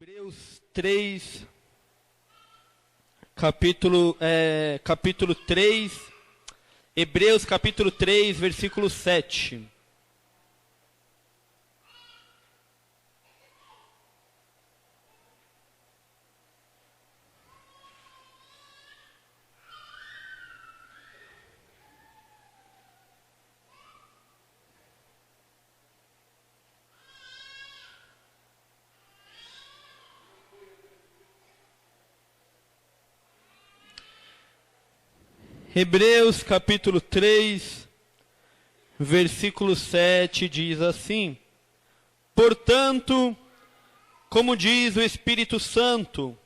Hebreus 3, capítulo 3, Hebreus capítulo 3, versículo 7. Hebreus capítulo 3, versículo 7 diz assim: Portanto, como diz o Espírito Santo,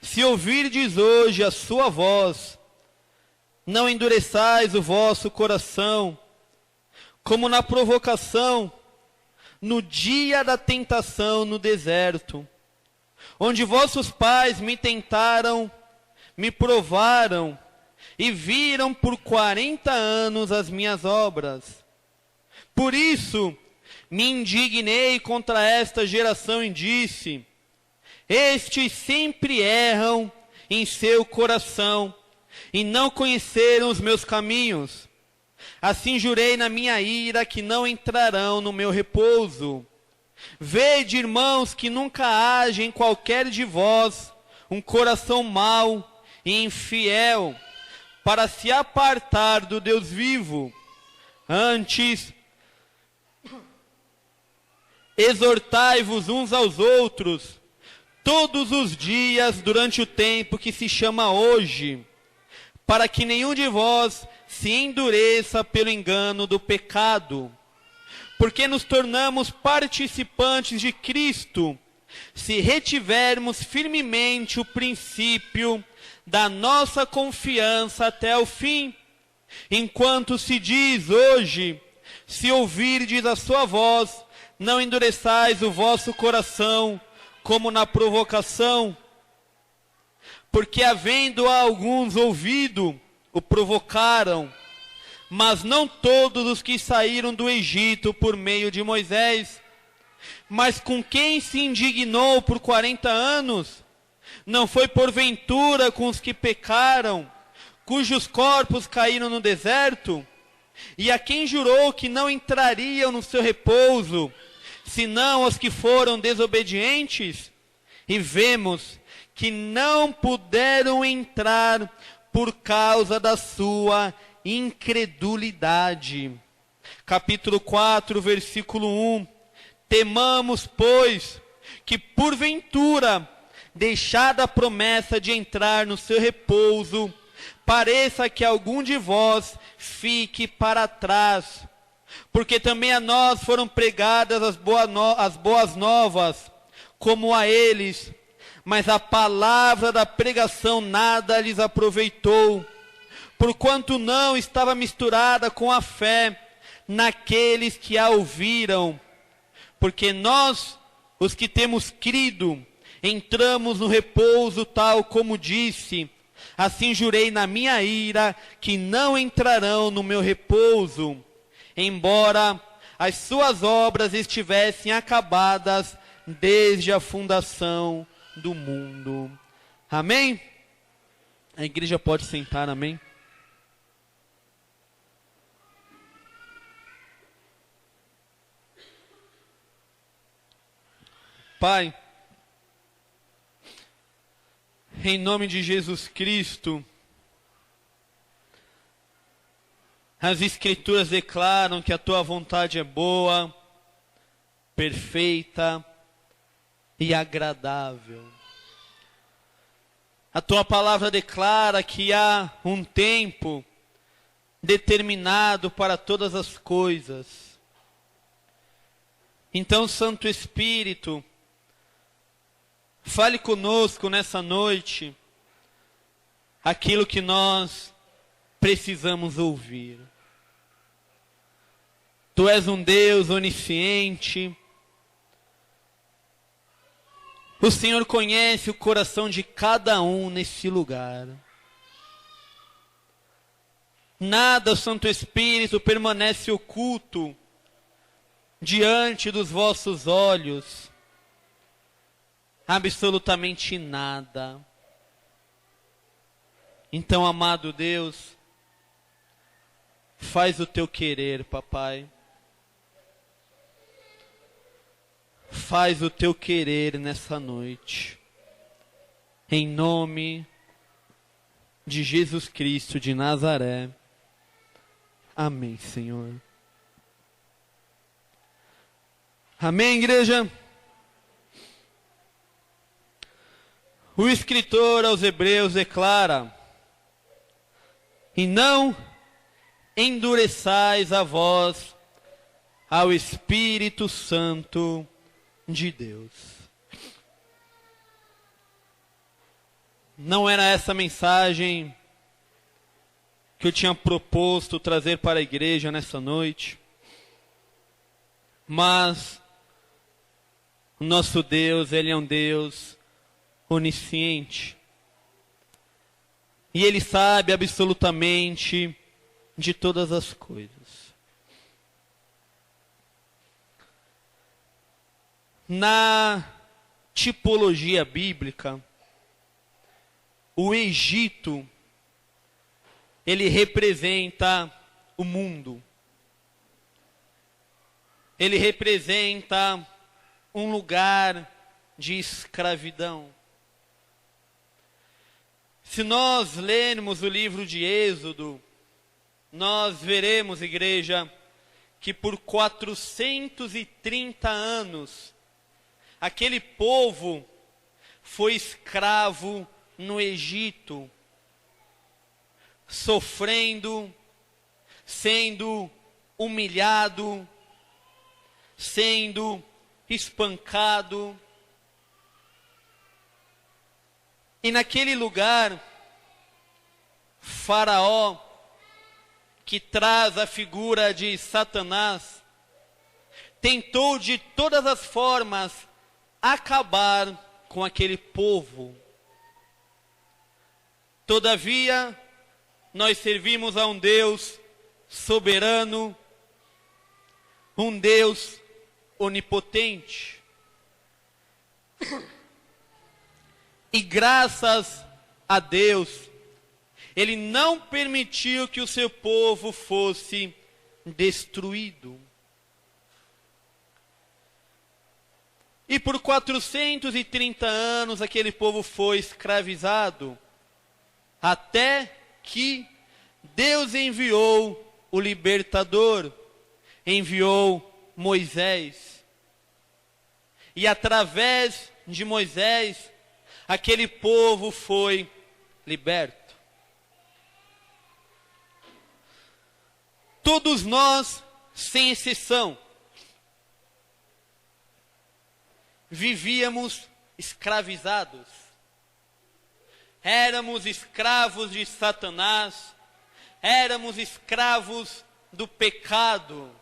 se ouvirdes hoje a sua voz, não endureçais o vosso coração, como na provocação, no dia da tentação no deserto, onde vossos pais me tentaram, me provaram, e viram por 40 anos as minhas obras. Por isso, me indignei contra esta geração e disse: estes sempre erram em seu coração, e não conheceram os meus caminhos. Assim jurei na minha ira que não entrarão no meu repouso. Vede, irmãos, que nunca haja em qualquer de vós um coração mau e infiel, para se apartar do Deus vivo. Antes, exortai-vos uns aos outros, todos os dias durante o tempo que se chama hoje, para que nenhum de vós se endureça pelo engano do pecado. Porque nos tornamos participantes de Cristo, se retivermos firmemente o princípio da nossa confiança até o fim. Enquanto se diz hoje: se ouvirdes a sua voz, não endureçais o vosso coração, como na provocação. Porque havendo alguns ouvido, o provocaram, mas não todos os que saíram do Egito por meio de Moisés. Mas com quem se indignou por 40 anos? Não foi porventura com os que pecaram, cujos corpos caíram no deserto? E a quem jurou que não entrariam no seu repouso, senão os que foram desobedientes? E vemos que não puderam entrar por causa da sua incredulidade. Capítulo 4, versículo 1. Temamos, pois, que porventura, deixada a promessa de entrar no seu repouso, pareça que algum de vós fique para trás. Porque também a nós foram pregadas as boas novas, como a eles, mas a palavra da pregação nada lhes aproveitou, porquanto não estava misturada com a fé naqueles que a ouviram. Porque nós, os que temos crido, entramos no repouso tal como disse: assim jurei na minha ira que não entrarão no meu repouso, embora as suas obras estivessem acabadas desde a fundação do mundo. Amém? A igreja pode sentar, amém? Pai, em nome de Jesus Cristo, as Escrituras declaram que a Tua vontade é boa, perfeita e agradável. A Tua palavra declara que há um tempo determinado para todas as coisas. Então, Santo Espírito, fale conosco nessa noite aquilo que nós precisamos ouvir. Tu és um Deus onisciente. O Senhor conhece o coração de cada um nesse lugar. Nada, Santo Espírito, permanece oculto diante dos vossos olhos. absolutamente nada. Então, amado Deus, faz o teu querer, papai. Faz o teu querer nessa noite. Em nome de Jesus Cristo de Nazaré. Amém, Senhor. Amém, igreja? O escritor aos Hebreus declara: e não endureçais a voz ao Espírito Santo de Deus. Não era essa mensagem que eu tinha proposto trazer para a igreja nessa noite, mas o nosso Deus, Ele é um Deus onisciente, e Ele sabe absolutamente de todas as coisas. Na tipologia bíblica, o Egito, ele representa o mundo. Ele representa um lugar de escravidão. Se nós lermos o livro de Êxodo, nós veremos, igreja, que por 430 anos, aquele povo foi escravo no Egito, sofrendo, sendo humilhado, sendo espancado. E naquele lugar, Faraó, que traz a figura de Satanás, tentou de todas as formas acabar com aquele povo. Todavia, nós servimos a um Deus soberano, um Deus onipotente. E graças a Deus, Ele não permitiu que o seu povo fosse destruído. E por 430 anos aquele povo foi escravizado, até que Deus enviou o libertador, enviou Moisés. E através de Moisés, aquele povo foi liberto. Todos nós, sem exceção, vivíamos escravizados. Éramos escravos de Satanás, éramos escravos do pecado.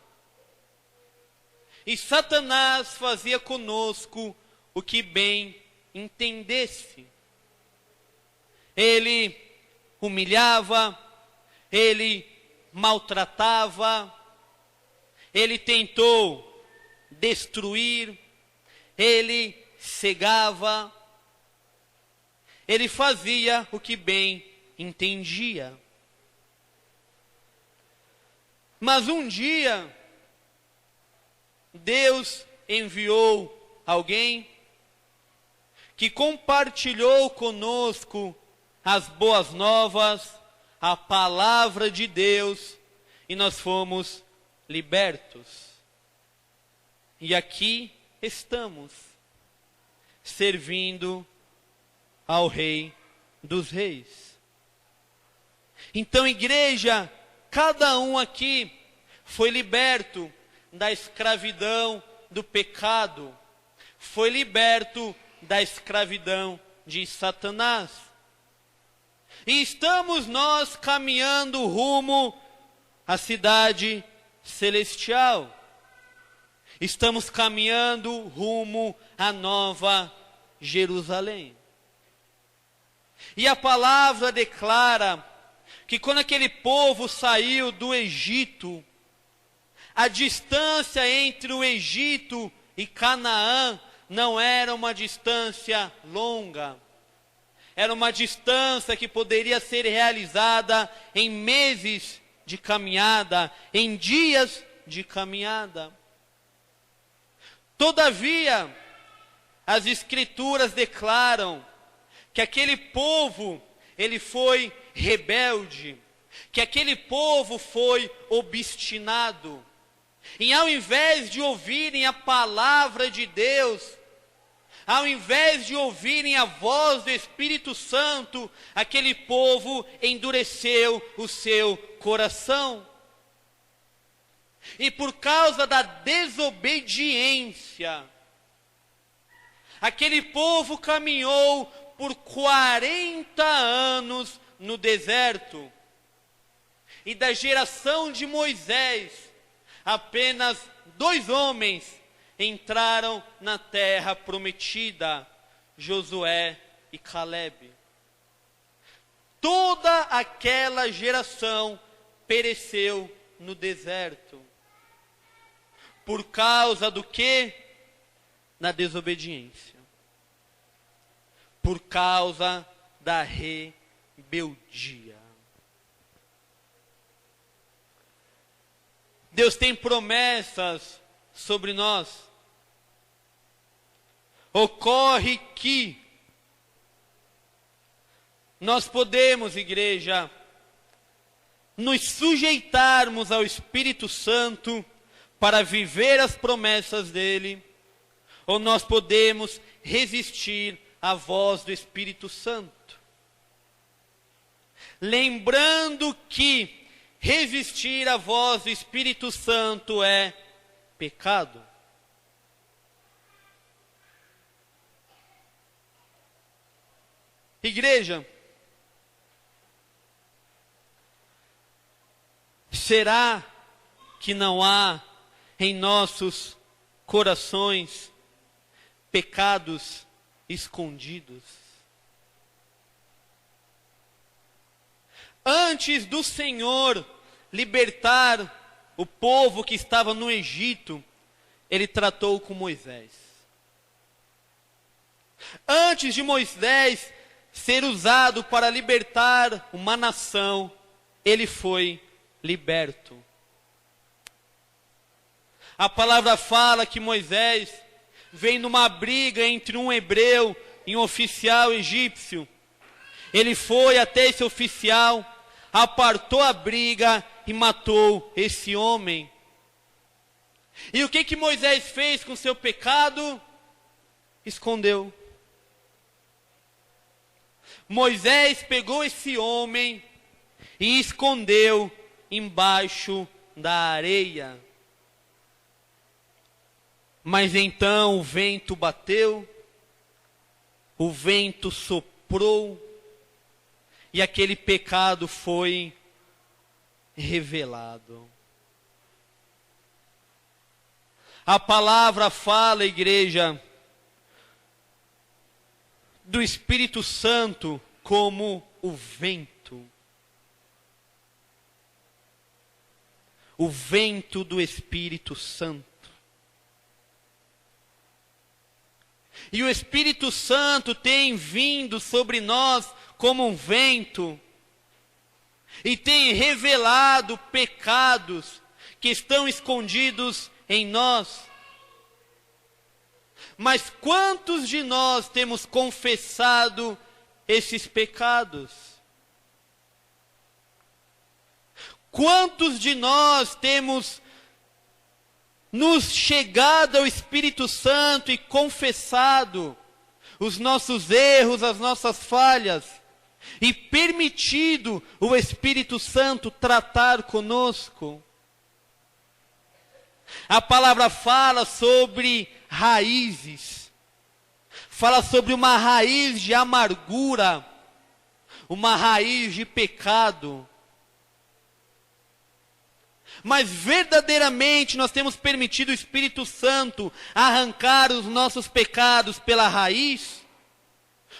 E Satanás fazia conosco o que bem entendesse. Ele humilhava, ele maltratava, ele tentou destruir, ele cegava, ele fazia o que bem entendia. Mas um dia, Deus enviou alguém que compartilhou conosco as boas novas, a palavra de Deus, e nós fomos libertos. E aqui estamos, servindo ao Rei dos Reis. Então, igreja, cada um aqui foi liberto da escravidão do pecado, foi liberto da escravidão de Satanás. E estamos nós caminhando rumo à cidade celestial. Estamos caminhando rumo à Nova Jerusalém. E a palavra declara que quando aquele povo saiu do Egito, a distância entre o Egito e Canaã não era uma distância longa. Era uma distância que poderia ser realizada em meses de caminhada, em dias de caminhada. Todavia, as Escrituras declaram que aquele povo, ele foi rebelde, que aquele povo foi obstinado. E ao invés de ouvirem a palavra de Deus, ao invés de ouvirem a voz do Espírito Santo, aquele povo endureceu o seu coração. E por causa da desobediência, aquele povo caminhou por 40 anos no deserto. E da geração de Moisés, apenas 2 homens entraram na terra prometida, Josué e Calebe. Toda aquela geração pereceu no deserto. Por causa do quê? Da desobediência. Por causa da rebeldia. Deus tem promessas sobre nós. Ocorre que nós podemos, igreja, nos sujeitarmos ao Espírito Santo para viver as promessas dele, ou nós podemos resistir à voz do Espírito Santo. Lembrando que resistir à voz do Espírito Santo é pecado. Igreja, será que não há em nossos corações pecados escondidos? Antes do Senhor libertar o povo que estava no Egito, ele tratou com Moisés. Antes de Moisés ser usado para libertar uma nação, ele foi liberto. A palavra fala que Moisés, vendo uma briga entre um hebreu e um oficial egípcio, ele foi até esse oficial, apartou a briga e matou esse homem. E o que Moisés fez com seu pecado? Escondeu. Moisés pegou esse homem e escondeu embaixo da areia. Mas então o vento bateu, o vento soprou, e aquele pecado foi revelado. A palavra fala, igreja, do Espírito Santo como o vento. O vento do Espírito Santo. E o Espírito Santo tem vindo sobre nós como um vento e tem revelado pecados que estão escondidos em nós. Mas quantos de nós temos confessado esses pecados? Quantos de nós temos nos chegado ao Espírito Santo e confessado os nossos erros, as nossas falhas, e permitido o Espírito Santo tratar conosco? A palavra fala sobre raízes, fala sobre uma raiz de amargura, uma raiz de pecado. Mas verdadeiramente nós temos permitido o Espírito Santo arrancar os nossos pecados pela raiz?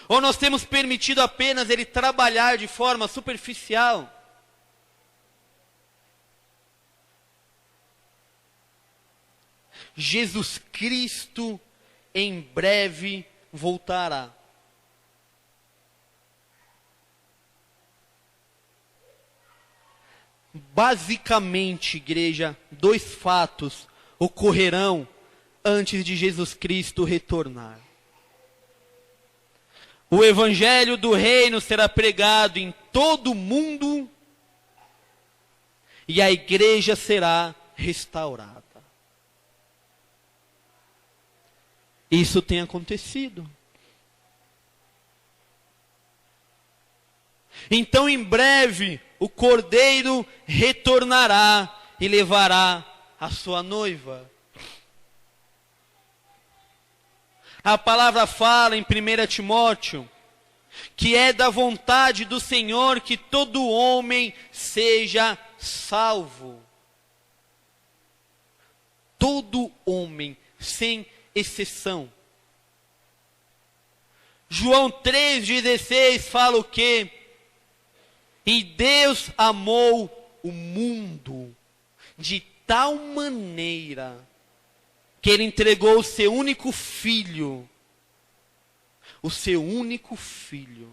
Ou nós temos permitido apenas ele trabalhar de forma superficial? Jesus Cristo em breve voltará. Basicamente, igreja, dois fatos ocorrerão antes de Jesus Cristo retornar. O evangelho do reino será pregado em todo o mundo e a igreja será restaurada. Isso tem acontecido. Então, em breve, o Cordeiro retornará e levará a sua noiva. A palavra fala em 1 Timóteo que é da vontade do Senhor que todo homem seja salvo. Todo homem, sem exceção. João 3,16 fala o quê? E Deus amou o mundo de tal maneira que Ele entregou o seu único filho. O seu único filho.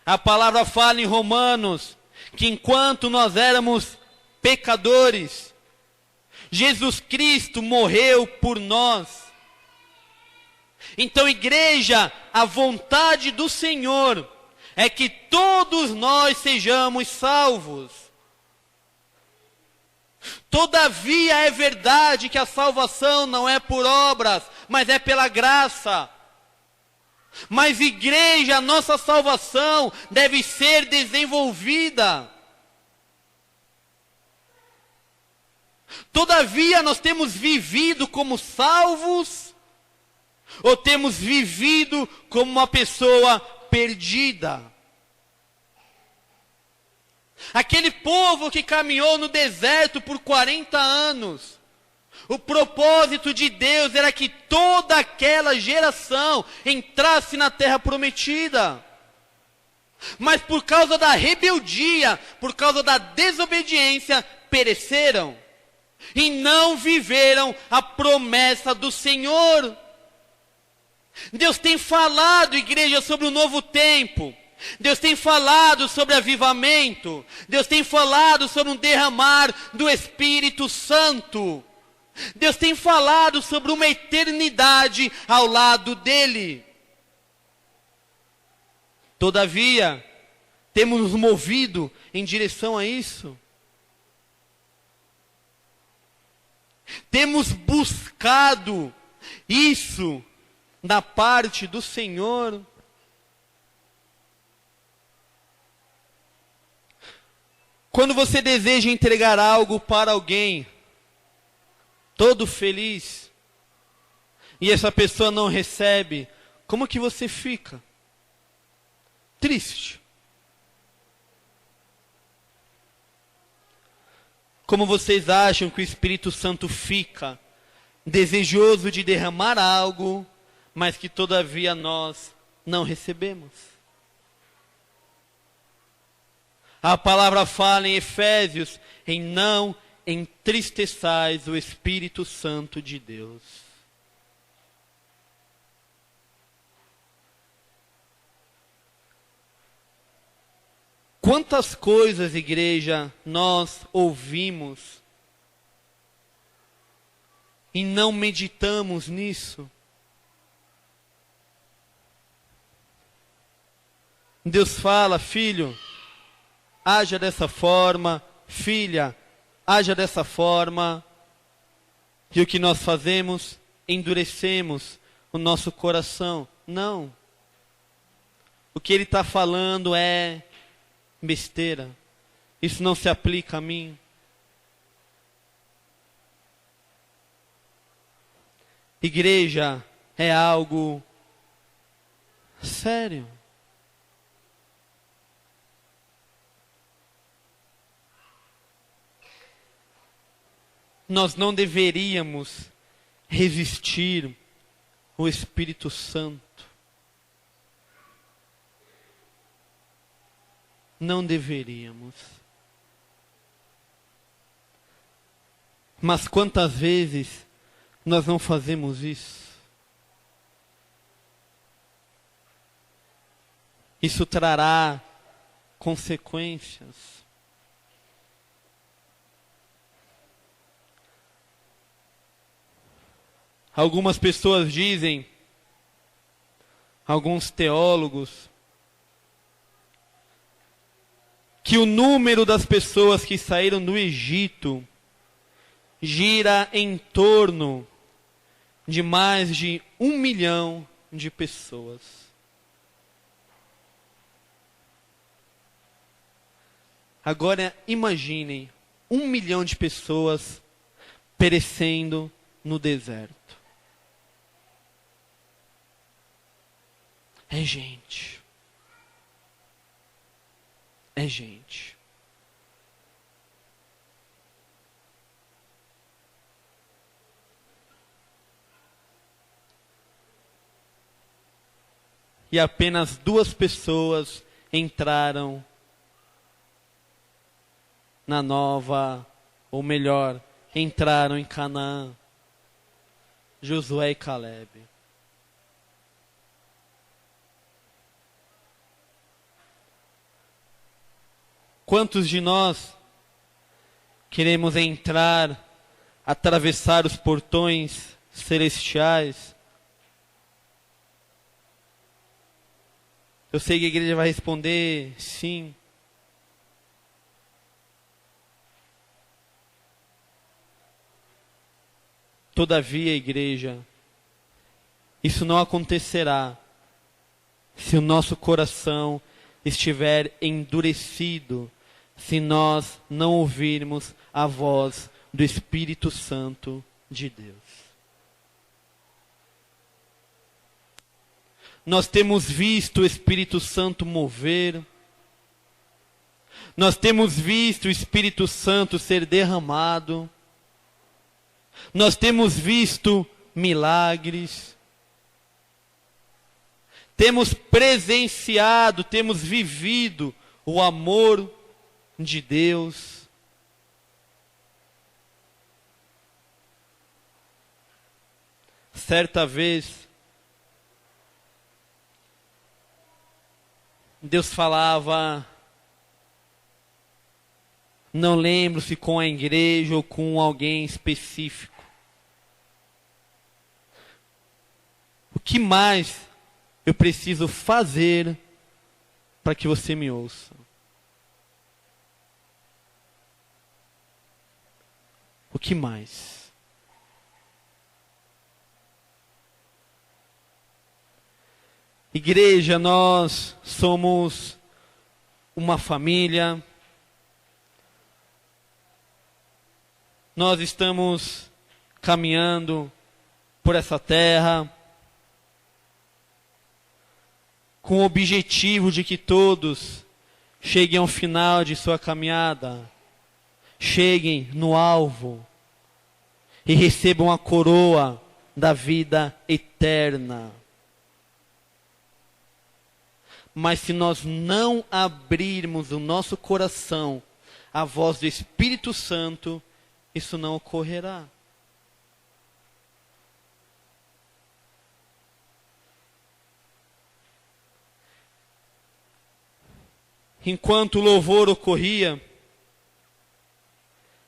A palavra fala em Romanos que enquanto nós éramos pecadores, Jesus Cristo morreu por nós. Então, igreja, a vontade do Senhor é que todos nós sejamos salvos. Todavia é verdade que a salvação não é por obras, mas é pela graça. Mas, igreja, a nossa salvação deve ser desenvolvida. Todavia nós temos vivido como salvos, ou temos vivido como uma pessoa perdida? Aquele povo que caminhou no deserto por 40 anos, o propósito de Deus era que toda aquela geração entrasse na terra prometida. Mas por causa da rebeldia, por causa da desobediência, pereceram. E não viveram a promessa do Senhor. Deus tem falado, igreja, sobre o novo tempo. Deus tem falado sobre avivamento. Deus tem falado sobre um derramar do Espírito Santo. Deus tem falado sobre uma eternidade ao lado dele. Todavia, temos nos movido em direção a isso. Temos buscado isso da parte do Senhor. Quando você deseja entregar algo para alguém, todo feliz, e essa pessoa não recebe, como que você fica? Triste. Como vocês acham que o Espírito Santo fica desejoso de derramar algo, mas que todavia nós não recebemos? A palavra fala em Efésios, em não entristeçais o Espírito Santo de Deus. Quantas coisas, igreja, nós ouvimos e não meditamos nisso? Deus fala, filho, haja dessa forma, filha, haja dessa forma. E o que nós fazemos? Endurecemos o nosso coração. Não. O que Ele está falando é besteira. Isso não se aplica a mim. Igreja é algo sério. Nós não deveríamos resistir ao Espírito Santo. Não deveríamos. Mas quantas vezes nós não fazemos isso? Isso trará consequências. Algumas pessoas dizem, alguns teólogos, que o número das pessoas que saíram do Egito gira em torno de mais de 1 milhão de pessoas. Agora imaginem 1 milhão de pessoas perecendo no deserto. É gente. É gente. E apenas 2 pessoas entraram na nova, ou melhor, entraram em Canaã. Josué e Caleb. Quantos de nós queremos entrar, atravessar os portões celestiais? Eu sei que a igreja vai responder sim. Todavia, igreja, isso não acontecerá se o nosso coração estiver endurecido, se nós não ouvirmos a voz do Espírito Santo de Deus. Nós temos visto o Espírito Santo mover, nós temos visto o Espírito Santo ser derramado, nós temos visto milagres, temos presenciado, temos vivido o amor de Deus. Certa vez, Deus falava, não lembro se com a igreja ou com alguém específico. O que mais eu preciso fazer para que você me ouça? O que mais? Igreja, nós somos uma família. Nós estamos caminhando por essa terra com o objetivo de que todos cheguem ao final de sua caminhada, cheguem no alvo e recebam a coroa da vida eterna. Mas se nós não abrirmos o nosso coração à voz do Espírito Santo, isso não ocorrerá. Enquanto o louvor ocorria,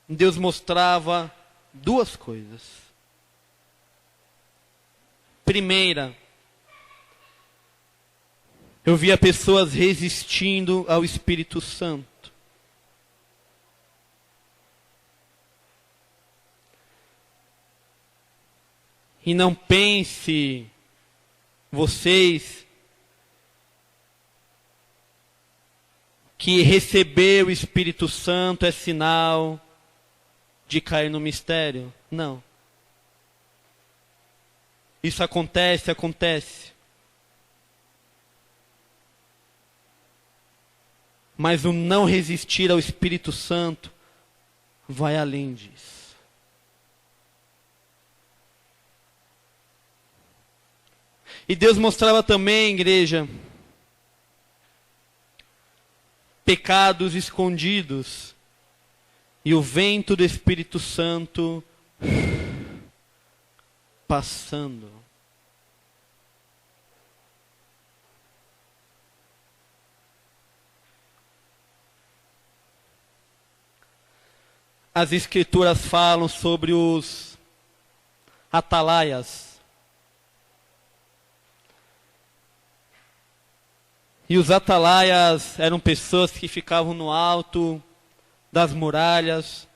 Deus mostrava 2 coisas. Primeira, eu via pessoas resistindo ao Espírito Santo. E não pense vocês que receber o Espírito Santo é sinal de cair no mistério. Não. Isso acontece. Mas o não resistir ao Espírito Santo vai além disso. E Deus mostrava também, igreja, pecados escondidos. E o vento do Espírito Santo passando. As Escrituras falam sobre os atalaias. E os atalaias eram pessoas que ficavam no alto das muralhas.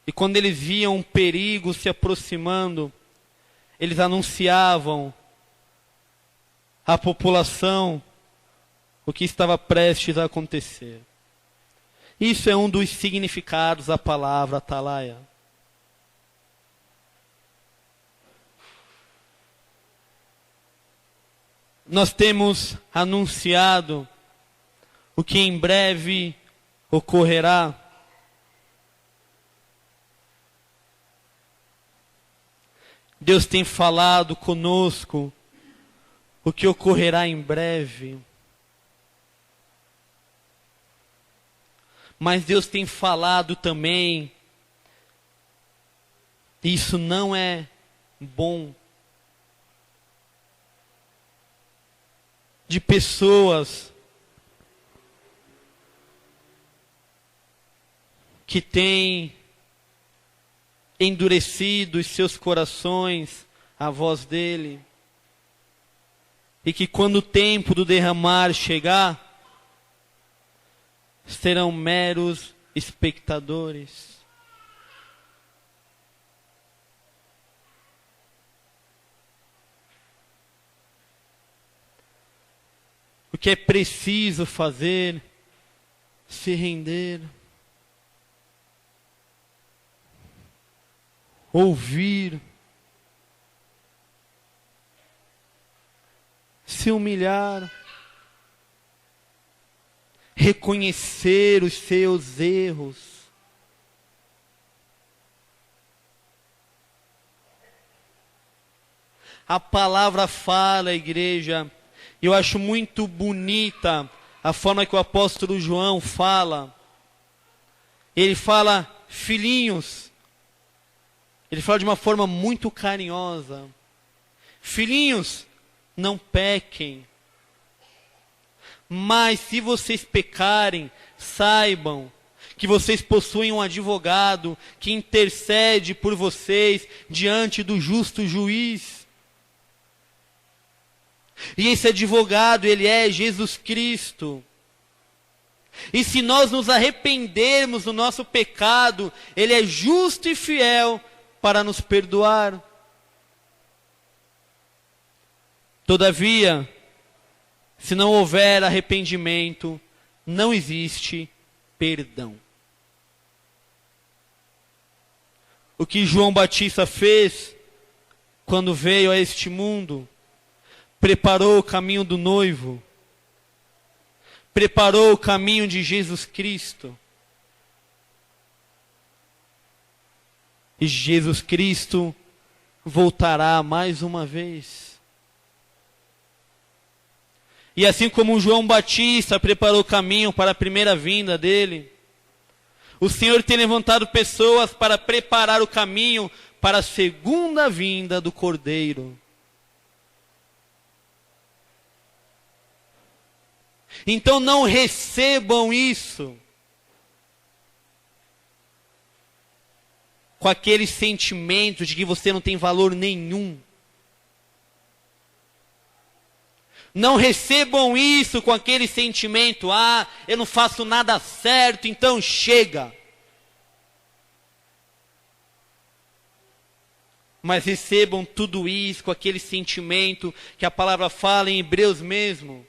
E quando eles viam um perigo se aproximando, eles anunciavam à população o que estava prestes a acontecer. Isso é um dos significados da palavra atalaia. Nós temos anunciado o que em breve ocorrerá. Deus tem falado conosco o que ocorrerá em breve. Mas Deus tem falado também, isso não é bom, de pessoas que têm endurecido os seus corações à voz dele, e que quando o tempo do derramar chegar, serão meros espectadores. O que é preciso fazer? Se render, ouvir, se humilhar, reconhecer os seus erros, a palavra fala, igreja, e eu acho muito bonita a forma que o apóstolo João fala. Ele fala, filhinhos, ele fala de uma forma muito carinhosa, filhinhos, não pequem. Mas se vocês pecarem, saibam que vocês possuem um advogado que intercede por vocês diante do justo juiz. E esse advogado, ele é Jesus Cristo. E se nós nos arrependermos do nosso pecado, ele é justo e fiel para nos perdoar. Todavia, se não houver arrependimento, não existe perdão. O que João Batista fez quando veio a este mundo, preparou o caminho do noivo, preparou o caminho de Jesus Cristo. E Jesus Cristo voltará mais uma vez. E assim como João Batista preparou o caminho para a primeira vinda dele, o Senhor tem levantado pessoas para preparar o caminho para a segunda vinda do Cordeiro. Então não recebam isso com aquele sentimento de que você não tem valor nenhum. Não recebam isso com aquele sentimento, eu não faço nada certo, então chega. Mas recebam tudo isso com aquele sentimento que a palavra fala em Hebreus mesmo.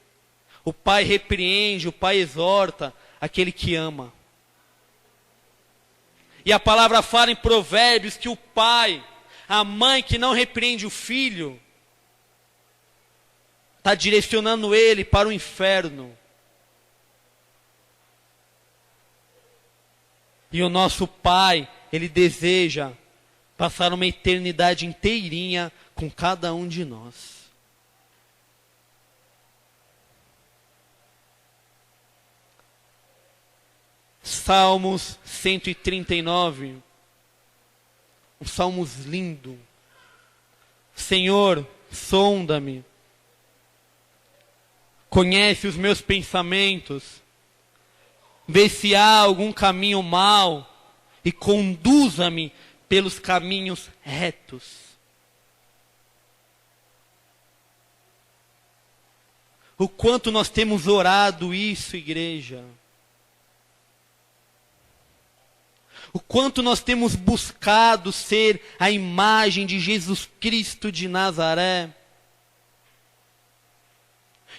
O pai repreende, o pai exorta aquele que ama. E a palavra fala em Provérbios que o pai, a mãe que não repreende o filho, está direcionando ele para o inferno. E o nosso Pai, Ele deseja passar uma eternidade inteirinha com cada um de nós. Salmos 139, um salmos lindo. Senhor, sonda-me, conhece os meus pensamentos, vê se há algum caminho mau e conduza-me pelos caminhos retos. O quanto nós temos orado isso, igreja. O quanto nós temos buscado ser a imagem de Jesus Cristo de Nazaré.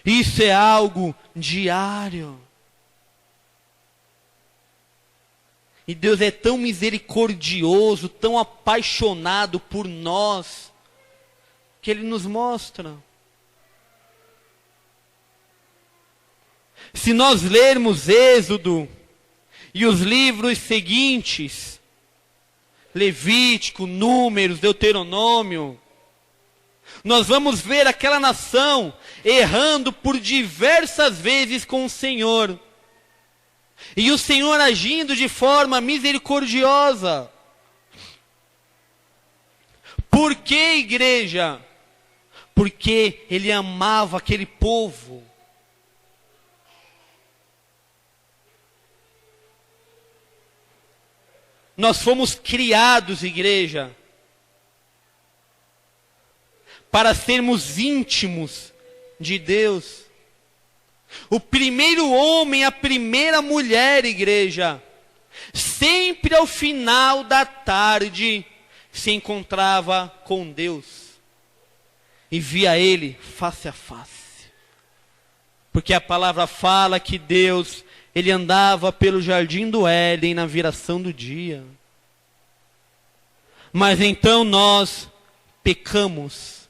Isso é algo diário. E Deus é tão misericordioso, tão apaixonado por nós, que Ele nos mostra. Se nós lermos Êxodo e os livros seguintes, Levítico, Números, Deuteronômio, nós vamos ver aquela nação errando por diversas vezes com o Senhor. E o Senhor agindo de forma misericordiosa. Por que, igreja? Porque Ele amava aquele povo. Nós fomos criados, igreja, para sermos íntimos de Deus. O primeiro homem, a primeira mulher, igreja, sempre ao final da tarde se encontrava com Deus e via Ele face a face. Porque a palavra fala que Deus, Ele andava pelo jardim do Éden na viração do dia. Mas então nós pecamos.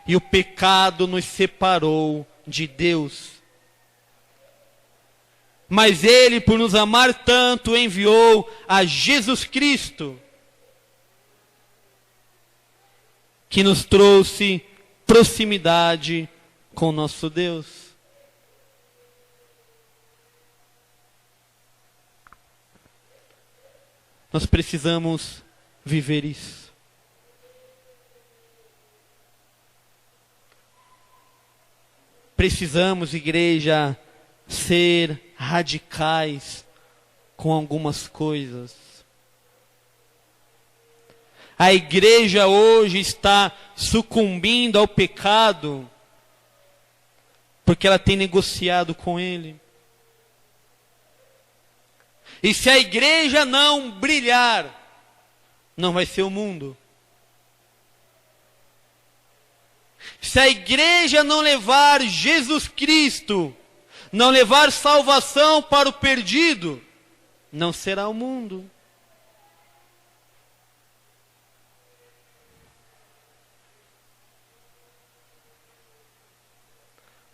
E o pecado nos separou de Deus. Mas Ele, por nos amar tanto, enviou a Jesus Cristo, que nos trouxe proximidade com nosso Deus. Nós precisamos viver isso. Precisamos, igreja, ser radicais com algumas coisas. A igreja hoje está sucumbindo ao pecado porque ela tem negociado com ele. E se a igreja não brilhar, não vai ser o mundo. Se a igreja não levar Jesus Cristo, não levar salvação para o perdido, não será o mundo.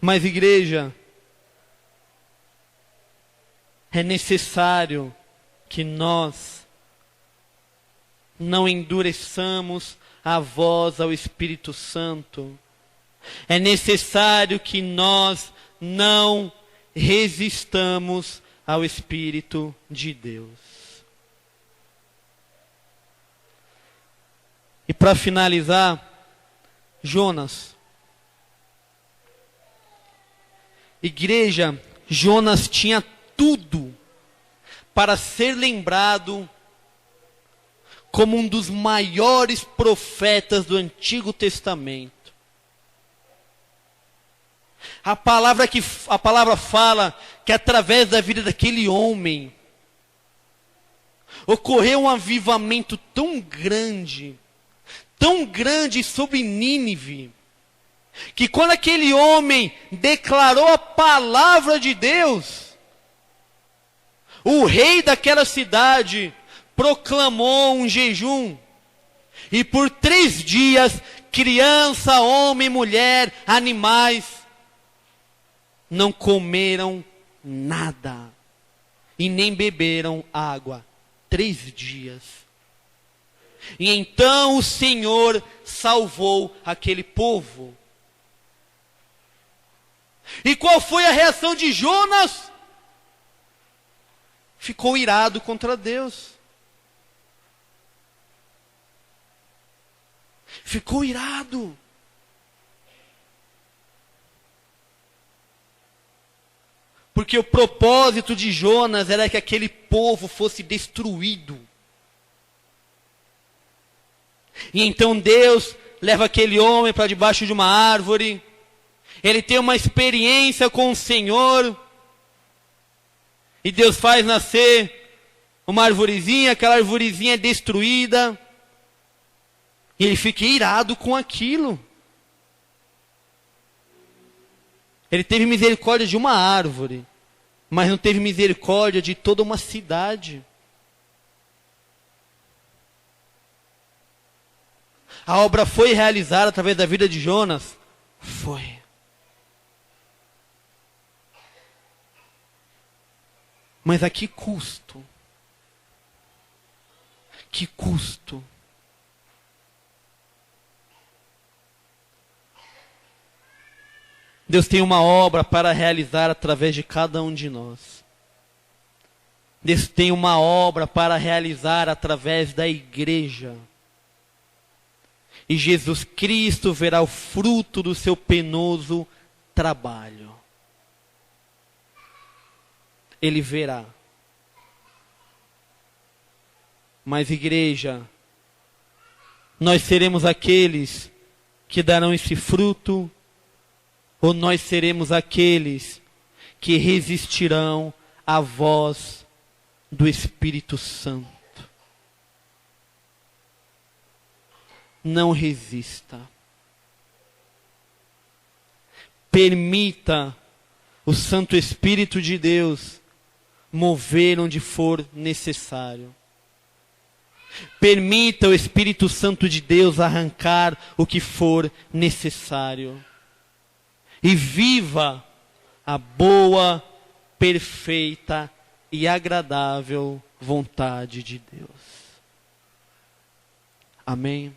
Mas, igreja, é necessário que nós não endureçamos a voz ao Espírito Santo. É necessário que nós não resistamos ao Espírito de Deus. E para finalizar, Jonas. Igreja, Jonas tinha tudo para ser lembrado como um dos maiores profetas do Antigo Testamento. A palavra fala que através da vida daquele homem ocorreu um avivamento tão grande sobre Nínive, que quando aquele homem declarou a palavra de Deus, o rei daquela cidade proclamou um jejum. E por 3 dias, criança, homem, mulher, animais, não comeram nada. E nem beberam água. 3 dias. E então o Senhor salvou aquele povo. E qual foi a reação de Jonas? Ficou irado contra Deus. Ficou irado. Porque o propósito de Jonas era que aquele povo fosse destruído. E então Deus leva aquele homem para debaixo de uma árvore. Ele tem uma experiência com o Senhor. E Deus faz nascer uma arvorezinha, aquela arvorezinha é destruída. E ele fica irado com aquilo. Ele teve misericórdia de uma árvore, mas não teve misericórdia de toda uma cidade. A obra foi realizada através da vida de Jonas? Foi. Mas a que custo? Que custo? Deus tem uma obra para realizar através de cada um de nós. Deus tem uma obra para realizar através da igreja. E Jesus Cristo verá o fruto do seu penoso trabalho. Ele verá. Mas igreja, nós seremos aqueles que darão esse fruto, ou nós seremos aqueles que resistirão à voz do Espírito Santo? Não resista. Permita o Santo Espírito de Deus mover onde for necessário. Permita o Espírito Santo de Deus arrancar o que for necessário. E viva a boa, perfeita e agradável vontade de Deus. Amém?